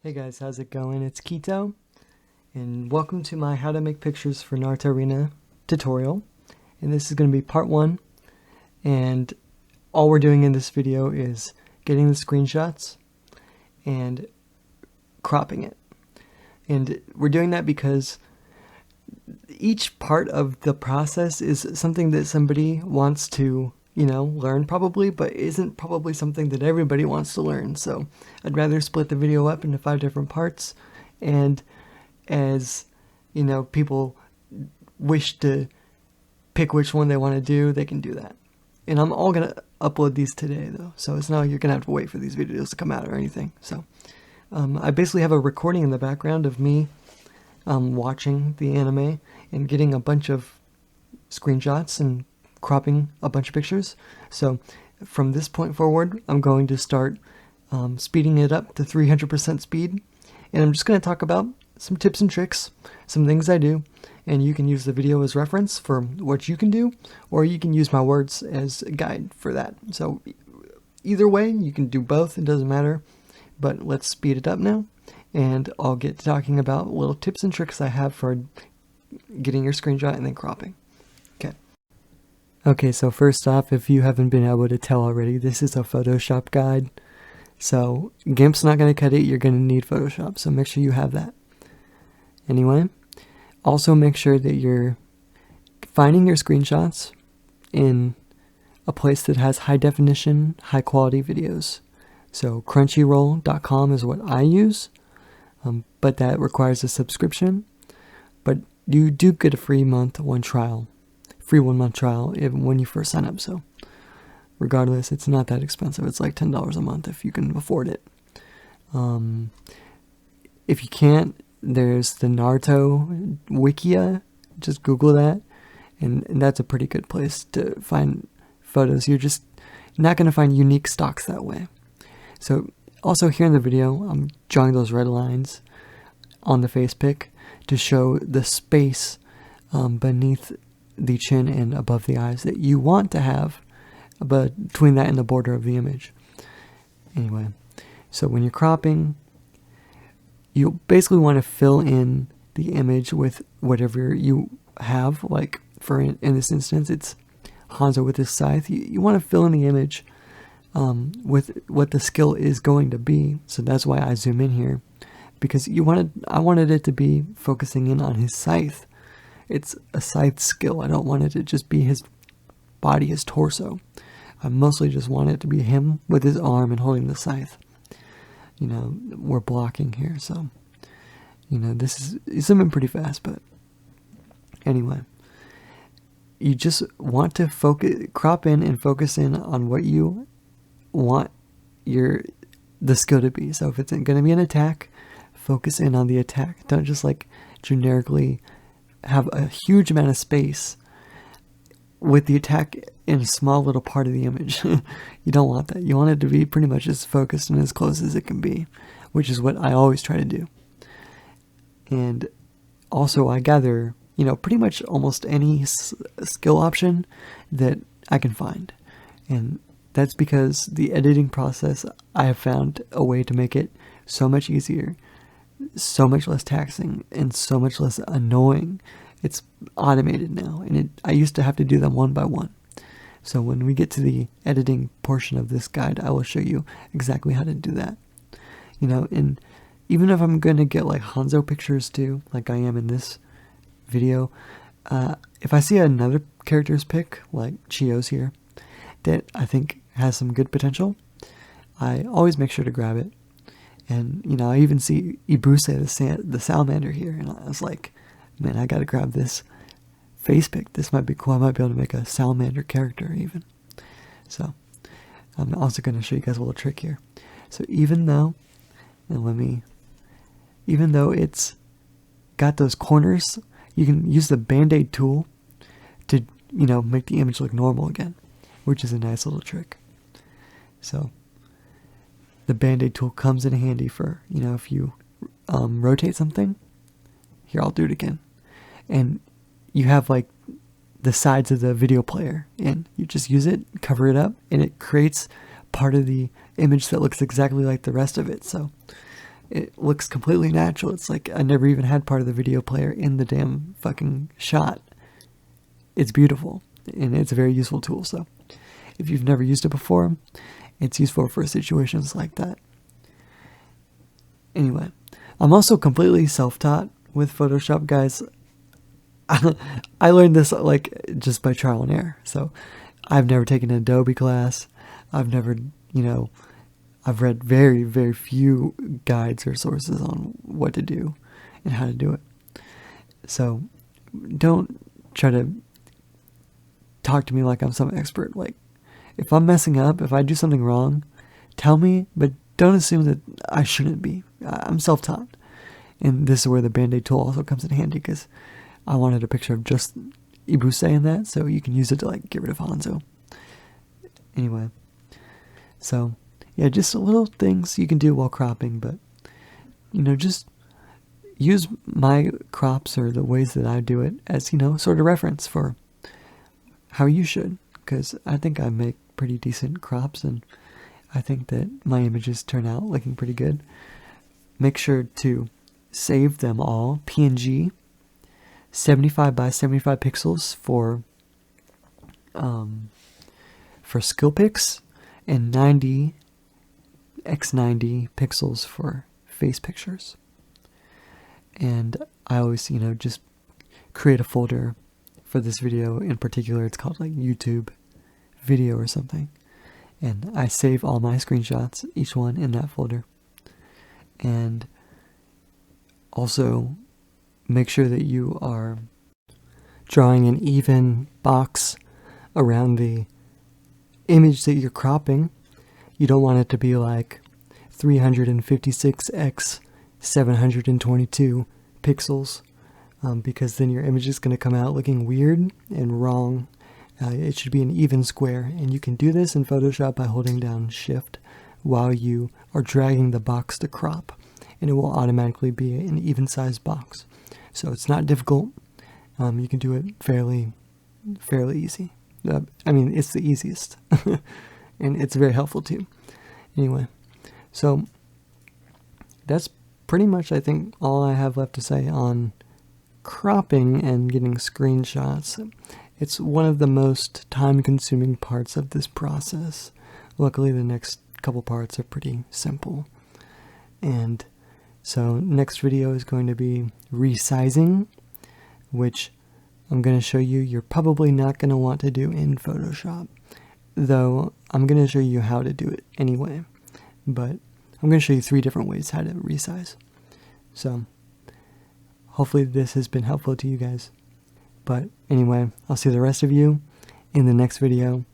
Hey guys, how's it going? It's Keto, and welcome to my How to Make Pictures for Naruto-Arena tutorial. And this is going to be part 1, and all we're doing in this video is getting the screenshots and cropping it. And we're doing that because each part of the process is something that somebody wants to learn probably, but isn't probably something that everybody wants to learn. So I'd rather split the video up into 5 different parts, and as people wish to pick which one they want to do, they can do that. And I'm all gonna upload these today though, so it's not like you're gonna have to wait for these videos to come out or anything. So I basically have a recording in the background of me watching the anime and getting a bunch of screenshots and cropping a bunch of pictures. So from this point forward, I'm going to start speeding it up to 300% speed, and I'm just going to talk about some tips and tricks, some things I do, and you can use the video as reference for what you can do, or you can use my words as a guide for that. So either way, you can do both, it doesn't matter, but let's speed it up now, and I'll get to talking about little tips and tricks I have for getting your screenshot and then cropping. Okay, so first off, if you haven't been able to tell already, this is a Photoshop guide. So GIMP's not going to cut it, you're going to need Photoshop, so make sure you have that. Anyway, also make sure that you're finding your screenshots in a place that has high definition, high quality videos. So crunchyroll.com is what I use, but that requires a subscription. But you do get a free 1 month trial even when you first sign up. So regardless, it's not that expensive. It's like $10 a month if you can afford it. If you can't, there's the Naruto Wikia. Just Google that, and that's a pretty good place to find photos. You're just not going to find unique stocks that way. So also here in the video, I'm drawing those red lines on the face pick to show the space beneath the chin and above the eyes that you want to have between that and the border of the image. Anyway, so when you're cropping, you basically want to fill in the image with whatever you have. Like in this instance, it's Hanzo with his scythe. You want to fill in the image with what the skill is going to be. So that's why I zoom in here, because I wanted it to be focusing in on his scythe. It's a scythe skill. I don't want it to just be his body, his torso. I mostly just want it to be him with his arm and holding the scythe. We're blocking here, so this is zooming pretty fast, but anyway, you just want to crop in and focus in on what you want the skill to be. So if it's going to be an attack, focus in on the attack. Don't just like generically have a huge amount of space with the attack in a small little part of the image. You don't want that. You want it to be pretty much as focused and as close as it can be, which is what I always try to do. And also I gather, pretty much almost any skill option that I can find. And that's because the editing process, I have found a way to make it so much easier, so much less taxing, and so much less annoying. It's automated now, and I used to have to do them one by one. So when we get to the editing portion of this guide, I will show you exactly how to do that. And even if I'm going to get like Hanzo pictures too, like I am in this video, if I see another character's pick, like Chio's here, that I think has some good potential, I always make sure to grab it. And, I even see Ibuse, the salamander here, and I was like, man, I gotta grab this face pick. This might be cool. I might be able to make a salamander character even. So, I'm also going to show you guys a little trick here. So even though it's got those corners, you can use the Band-Aid tool to, make the image look normal again, which is a nice little trick. So, the Band-Aid tool comes in handy for, if you rotate something. Here, I'll do it again. And you have like the sides of the video player, and you just use it, cover it up, and it creates part of the image that looks exactly like the rest of it. So it looks completely natural. It's like I never even had part of the video player in the damn fucking shot. It's beautiful, and it's a very useful tool. So if you've never used it before, it's useful for situations like that. Anyway, I'm also completely self-taught with Photoshop, guys. I learned this like just by trial and error. So I've never taken an Adobe class. I've never, I've read very, very few guides or sources on what to do and how to do it. So don't try to talk to me like I'm some expert. Like, if I'm messing up, if I do something wrong, tell me, but don't assume that I shouldn't be. I'm self-taught. And this is where the Band-Aid tool also comes in handy, because I wanted a picture of just Ibuse in that, so you can use it to like get rid of Hanzo. Anyway, so yeah, just little things you can do while cropping, but just use my crops or the ways that I do it as, sort of reference for how you should, because I think I make pretty decent crops, and I think that my images turn out looking pretty good. Make sure to save them all PNG, 75 by 75 pixels for skill pics, and 90x90 pixels for face pictures. And I always, just create a folder for this video in particular. It's called like YouTube video or something. And I save all my screenshots, each one in that folder. And also make sure that you are drawing an even box around the image that you're cropping. You don't want it to be like 356x 722 pixels, because then your image is going to come out looking weird and wrong. It should be an even square, and you can do this in Photoshop by holding down Shift while you are dragging the box to crop, and it will automatically be an even sized box. So it's not difficult. You can do it fairly easy. It's the easiest, and it's very helpful too. Anyway, so that's pretty much, I think, all I have left to say on cropping and getting screenshots. It's one of the most time-consuming parts of this process. Luckily, the next couple parts are pretty simple. And so next video is going to be resizing, which I'm going to show you you're probably not going to want to do in Photoshop, though I'm going to show you how to do it anyway. But I'm going to show you 3 different ways how to resize. So hopefully this has been helpful to you guys. But anyway, I'll see the rest of you in the next video.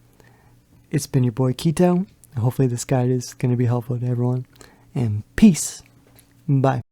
It's been your boy Keto. Hopefully this guide is going to be helpful to everyone. And peace. Bye.